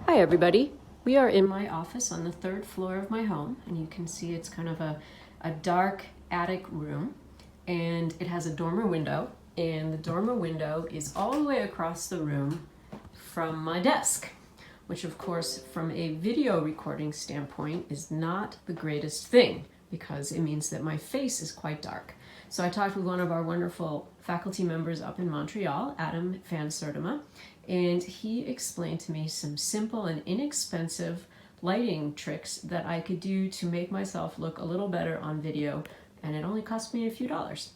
Hi everybody. We are in my office on the third floor of my home, and you can see it's kind of a dark attic room, and it has a dormer window, and the dormer window is all the way across the room from my desk, which of course from a video recording standpoint is not the greatest thing because it means that my face is quite dark. So I talked with one of our wonderful faculty members up in Montreal, Adam Van Sertima, and he explained to me some simple and inexpensive lighting tricks that I could do to make myself look a little better on video, and it only cost me a few dollars.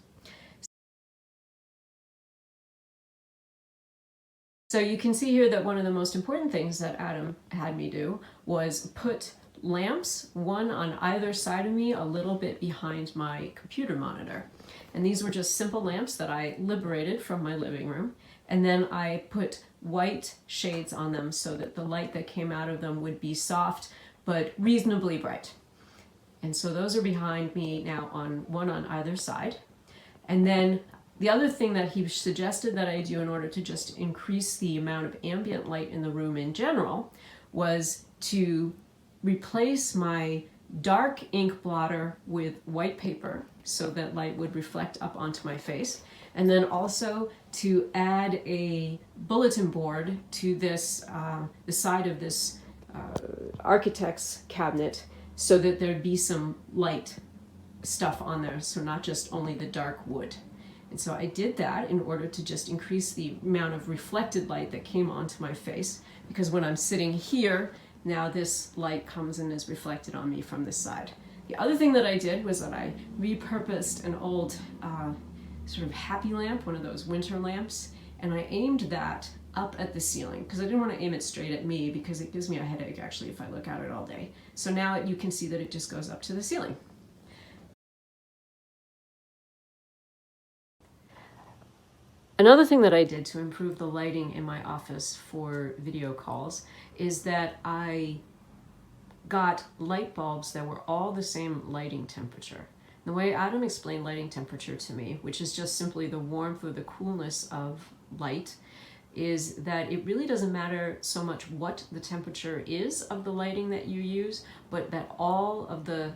So you can see here that one of the most important things that Adam had me do was put lamps, one on either side of me, a little bit behind my computer monitor. And these were just simple lamps that I liberated from my living room. And then I put white shades on them so that the light that came out of them would be soft, but reasonably bright. And so those are behind me now, one on either side. And then the other thing that he suggested that I do in order to just increase the amount of ambient light in the room in general was to replace my dark ink blotter with white paper so that light would reflect up onto my face, and then also to add a bulletin board to this the side of this architect's cabinet so that there'd be some light stuff on there, so not just only the dark wood. And so I did that in order to just increase the amount of reflected light that came onto my face, because when I'm sitting here, now this light comes and is reflected on me from this side. The other thing that I did was that I repurposed an old sort of happy lamp, one of those winter lamps, and I aimed that up at the ceiling because I didn't want to aim it straight at me because it gives me a headache actually if I look at it all day. So now you can see that it just goes up to the ceiling. Another thing that I did to improve the lighting in my office for video calls is that I got light bulbs that were all the same lighting temperature. The way Adam explained lighting temperature to me, which is just simply the warmth or the coolness of light, is that it really doesn't matter so much what the temperature is of the lighting that you use, but that all of the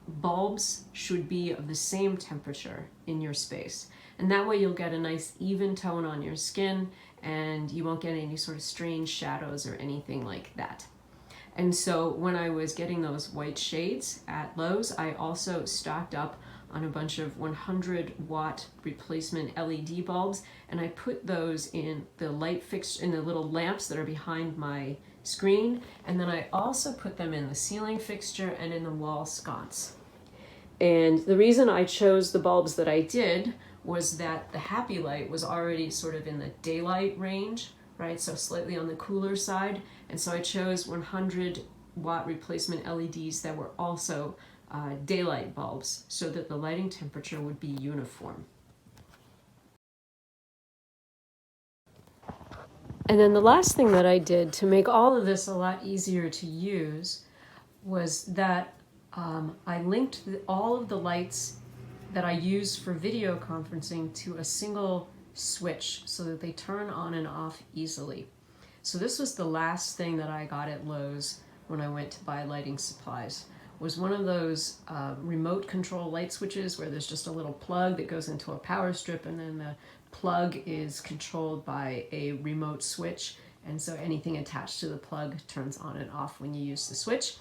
bulbs should be of the same temperature in your space. And that way you'll get a nice even tone on your skin and you won't get any sort of strange shadows or anything like that. And so when I was getting those white shades at Lowe's, I also stocked up on a bunch of 100-watt replacement LED bulbs, and I put those in the light fixture, in the little lamps that are behind my screen, and then I also put them in the ceiling fixture and in the wall sconce. And the reason I chose the bulbs that I did was that the happy light was already sort of in the daylight range, right? So slightly on the cooler side. And so I chose 100-watt replacement LEDs that were also daylight bulbs so that the lighting temperature would be uniform. And then the last thing that I did to make all of this a lot easier to use was that I linked all of the lights that I use for video conferencing to a single switch so that they turn on and off easily. So this was the last thing that I got at Lowe's when I went to buy lighting supplies, was one of those remote control light switches where there's just a little plug that goes into a power strip, and then the plug is controlled by a remote switch, and so anything attached to the plug turns on and off when you use the switch.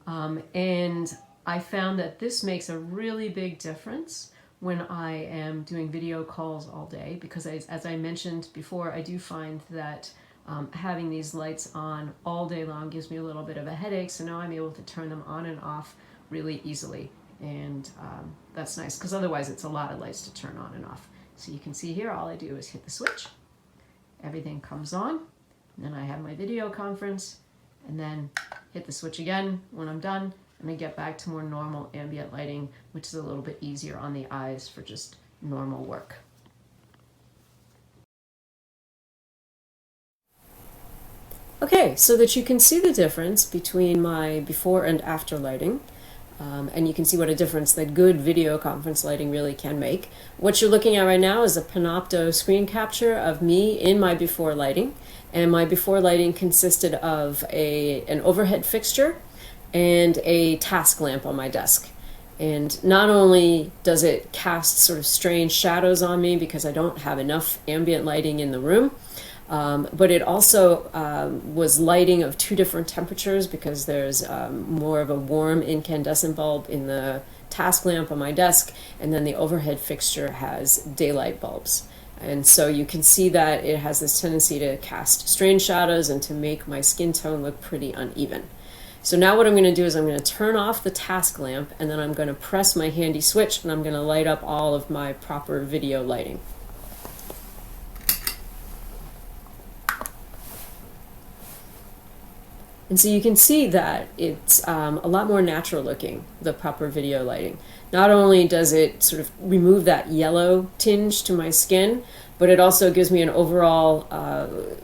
And I found that this makes a really big difference when I am doing video calls all day, because as I mentioned before, I do find that having these lights on all day long gives me a little bit of a headache, so now I'm able to turn them on and off really easily, and that's nice because otherwise it's a lot of lights to turn on and off. So you can see here, all I do is hit the switch, everything comes on, and then I have my video conference, and then hit the switch again when I'm done, and I get back to more normal ambient lighting, which is a little bit easier on the eyes for just normal work. Okay, so that you can see the difference between my before and after lighting, And you can see what a difference that good video conference lighting really can make. What you're looking at right now is a Panopto screen capture of me in my before lighting. And my before lighting consisted of an overhead fixture and a task lamp on my desk. And not only does it cast sort of strange shadows on me because I don't have enough ambient lighting in the room, but it also was lighting of 2 different temperatures because there's more of a warm incandescent bulb in the task lamp on my desk, and then the overhead fixture has daylight bulbs. And so you can see that it has this tendency to cast strange shadows and to make my skin tone look pretty uneven. So now what I'm going to do is I'm going to turn off the task lamp, and then I'm going to press my handy switch, and I'm going to light up all of my proper video lighting. And so you can see that it's a lot more natural looking, the proper video lighting. Not only does it sort of remove that yellow tinge to my skin, but it also gives me an overall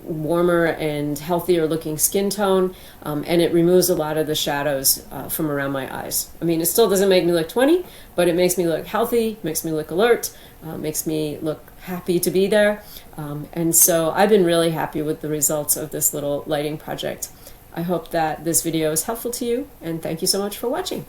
warmer and healthier looking skin tone, and it removes a lot of the shadows from around my eyes. I mean, it still doesn't make me look 20, but it makes me look healthy, makes me look alert, makes me look happy to be there. And so I've been really happy with the results of this little lighting project. I hope that this video is helpful to you, and thank you so much for watching.